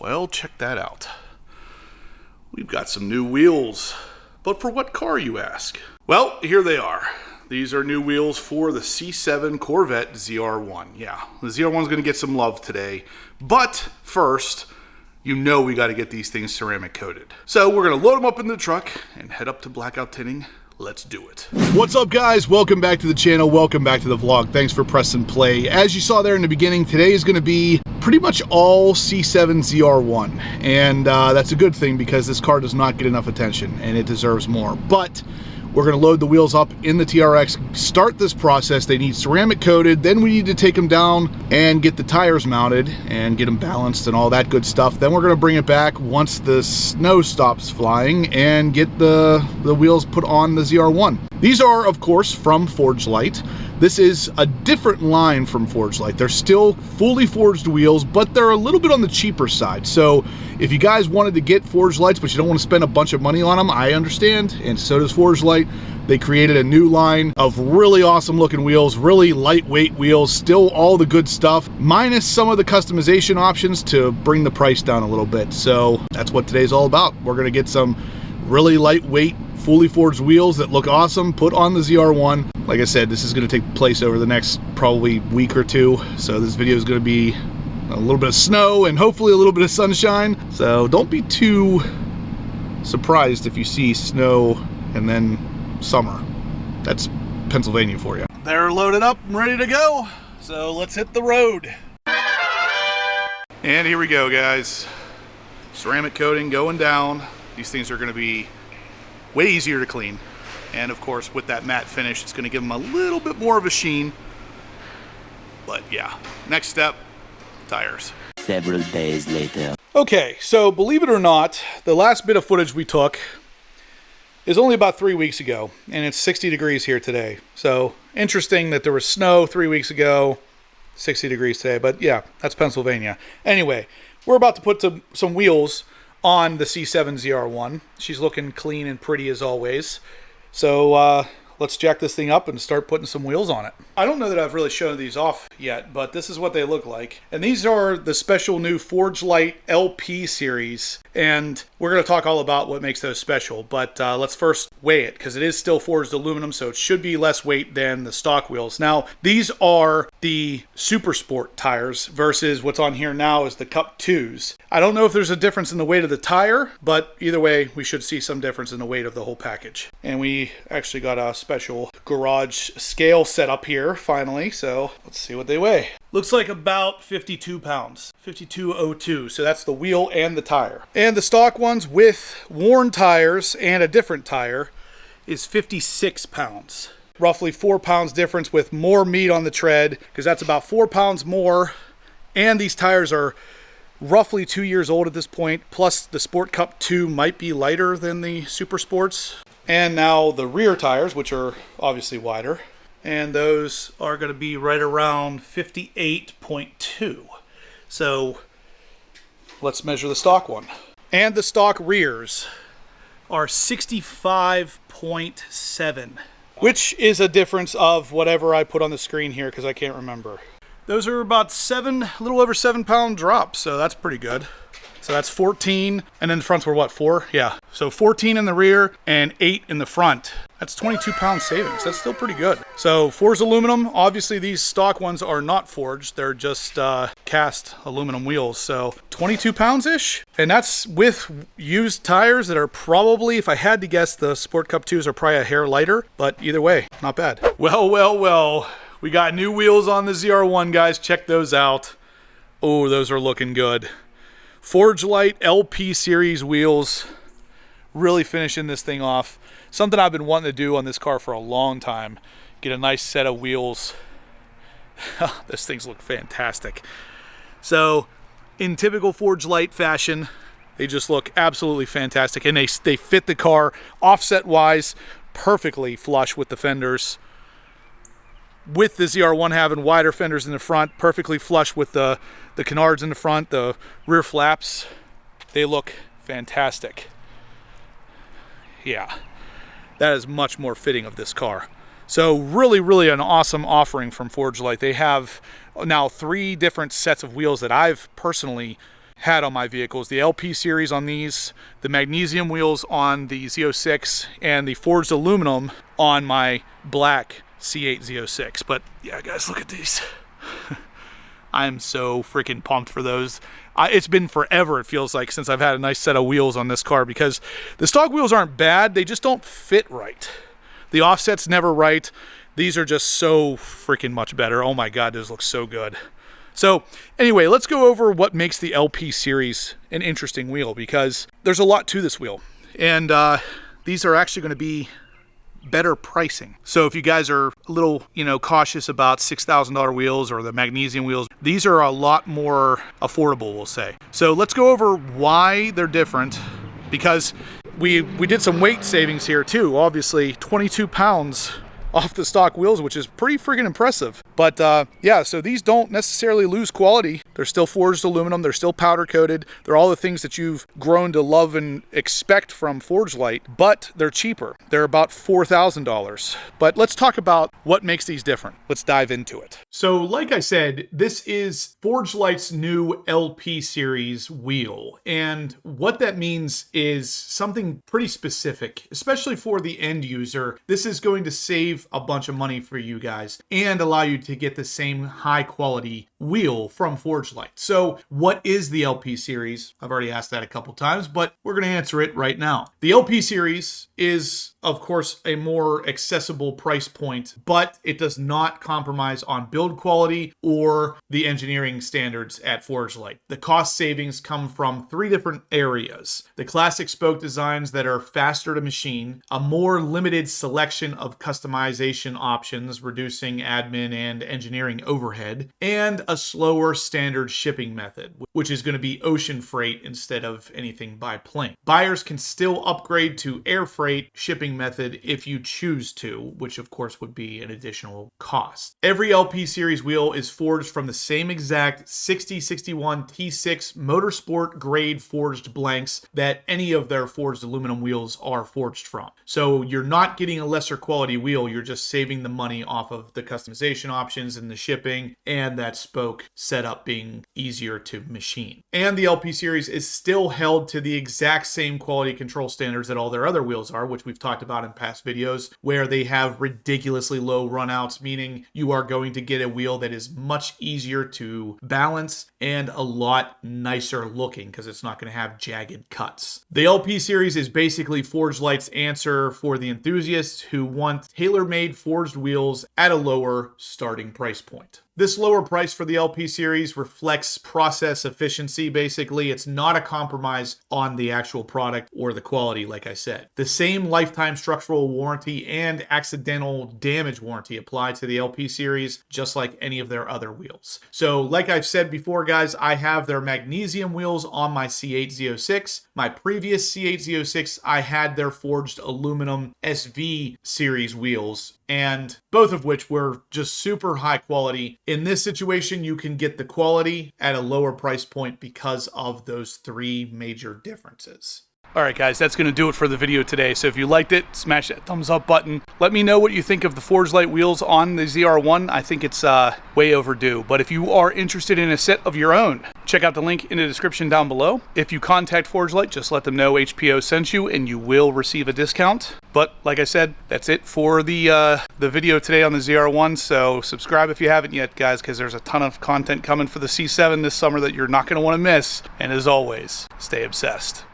Well, check that out. We've got some new wheels. But for what car, you ask? Well, here they are. These are new wheels for the C7 Corvette ZR1. Yeah, the ZR1 is going to get some love today. But first, you know we got to get these things ceramic coated. So we're going to load them up in the truck and head up to Blackout Tinting. Let's do it. What's up, guys? Welcome back to the channel. Welcome back to the vlog. Thanks for pressing play. As you saw there in the beginning, today is going to be pretty much all C7 ZR1. And that's a good thing because this car does not get enough attention and it deserves more. But we're going to load the wheels up in the TRX, start this process. They need ceramic coated. Then we need to take them down and get the tires mounted and get them balanced and all that good stuff. Then we're going to bring it back once the snow stops flying and get the wheels put on the ZR1. These are, of course, from Forged Light. This is a different line from Forged Light. They're still fully forged wheels, but they're a little bit on the cheaper side. So if you guys wanted to get Forged Lights, but you don't want to spend a bunch of money on them, I understand, and so does Forged Light. They created a new line of really awesome looking wheels, really lightweight wheels, still all the good stuff, minus some of the customization options to bring the price down a little bit. So that's what today's all about. We're gonna get some really lightweight, fully forged wheels that look awesome, put on the ZR1. Like I said, this is gonna take place over the next probably week or two. So this video is gonna be a little bit of snow and hopefully a little bit of sunshine. So don't be too surprised if you see snow and then summer. That's Pennsylvania for you. They're loaded up and ready to go. So let's hit the road. And here we go, guys. Ceramic coating going down. These things are gonna be way easier to clean. And of course, with that matte finish, it's gonna give them a little bit more of a sheen. But yeah, next step, tires. Several days later. Okay, so believe it or not, the last bit of footage we took is only about 3 weeks ago, and it's 60 degrees here today. So interesting that there was snow 3 weeks ago, 60 degrees today, but yeah, that's Pennsylvania. Anyway, we're about to put some wheels on the C7 ZR1. She's looking clean and pretty as always. So let's jack this thing up and start putting some wheels on it. I don't know that I've really shown these off yet, but this is what they look like. And these are the special new Forged Light LP series. And we're going to talk all about what makes those special. But let's first weigh it, because it is still forged aluminum, so it should be less weight than the stock wheels. Now, these are the Super Sport tires versus what's on here now is the Cup 2s. I don't know if there's a difference in the weight of the tire, but either way, we should see some difference in the weight of the whole package. And we actually got a special garage scale set up here, finally. So let's see what they weigh. Looks like about 52 pounds, 52.02. So that's the wheel and the tire. And the stock ones with worn tires and a different tire is 56 pounds. Roughly 4 pounds difference with more meat on the tread, because that's about 4 pounds more. And these tires are roughly 2 years old at this point. Plus the Sport Cup 2 might be lighter than the Super Sports. And now the rear tires, which are obviously wider. And those are going to be right around 58.2. So let's measure the stock one. And the stock rears are 65.7, which is a difference of whatever I put on the screen here because I can't remember. Those are about a little over 7 pound drops, so that's pretty good. So that's 14, and then the fronts were what, 4? Yeah, so 14 in the rear and 8 in the front. That's 22 pound savings. That's still pretty good. So forged aluminum, obviously these stock ones are not forged. They're just cast aluminum wheels. So 22 pounds-ish. And that's with used tires that are probably, if I had to guess, the Sport Cup 2s are probably a hair lighter, but either way, not bad. Well, well, well, we got new wheels on the ZR1, guys. Check those out. Oh, those are looking good. Forged Light LP series wheels, really finishing this thing off. Something I've been wanting to do on this car for a long time. Get a nice set of wheels. These things look fantastic. So, in typical Forged Light fashion, they just look absolutely fantastic. And they fit the car offset-wise perfectly flush with the fenders. With the ZR1 having wider fenders in the front, perfectly flush with the canards in the front, the rear flaps, they look fantastic. Yeah, that is much more fitting of this car. So really, really an awesome offering from Forged Light. They have now 3 different sets of wheels that I've personally had on my vehicles. The LP series on these, the magnesium wheels on the Z06, and the forged aluminum on my black C8 Z06. But yeah, guys, look at these. I'm so freaking pumped for those. It's been forever, it feels like, since I've had a nice set of wheels on this car, because the stock wheels aren't bad, they just don't fit right. The offset's never right. These are just so freaking much better. Oh my God, those look so good. So anyway, let's go over what makes the LP series an interesting wheel, because there's a lot to this wheel. And these are actually going to be better pricing. So if you guys are a little, cautious about $6,000 wheels or the magnesium wheels, these are a lot more affordable, we'll say. So let's go over why they're different, because we did some weight savings here too. Obviously 22 pounds off the stock wheels, which is pretty freaking impressive. But yeah, so these don't necessarily lose quality. They're still forged aluminum, they're still powder coated, they're all the things that you've grown to love and expect from Forged Light, but they're cheaper. They're about $4,000. But let's talk about what makes these different. Let's dive into it. So like I said, this is Forged Light's new LP series wheel. And what that means is something pretty specific, especially for the end user. This is going to save a bunch of money for you guys and allow you to get the same high quality wheel from Forged Light. So what is the LP series? I've already asked that a couple times, but we're going to answer it right now. The LP series is, of course, a more accessible price point, but it does not compromise on build quality or the engineering standards at Forged Light. The cost savings come from three different areas: the classic spoke designs that are faster to machine, a more limited selection of customization options, reducing admin and engineering overhead, and a slower standard shipping method, which is going to be ocean freight instead of anything by plane. Buyers can still upgrade to air freight shipping method if you choose to, which of course would be an additional cost. Every LP series wheel is forged from the same exact 6061 T6 motorsport grade forged blanks that any of their forged aluminum wheels are forged from. So you're not getting a lesser quality wheel, you're just saving the money off of the customization options and the shipping and that spoke setup being easier to machine. And the LP series is still held to the exact same quality control standards that all their other wheels are, which we've talked about in past videos, where they have ridiculously low runouts, meaning you are going to get a wheel that is much easier to balance and a lot nicer looking because it's not going to have jagged cuts. The LP series is basically Forged Light's answer for the enthusiasts who want tailor-made forged wheels at a lower starting price point. This lower price for the LP series reflects process efficiency, basically. It's not a compromise on the actual product or the quality, like I said. The same lifetime structural warranty and accidental damage warranty apply to the LP series, just like any of their other wheels. So, like I've said before, guys, I have their magnesium wheels on my C8 Z06. My previous C8 Z06, I had their forged aluminum SV series wheels, and both of which were just super high quality. In this situation, you can get the quality at a lower price point because of those three major differences. All right, guys, that's going to do it for the video today. So if you liked it, smash that thumbs up button. Let me know what you think of the Forged Light wheels on the ZR1. I think it's way overdue. But if you are interested in a set of your own, check out the link in the description down below. If you contact Forged Light, just let them know HPO sent you and you will receive a discount. But like I said, that's it for the video today on the ZR1. So subscribe if you haven't yet, guys, because there's a ton of content coming for the C7 this summer that you're not going to want to miss. And as always, stay obsessed.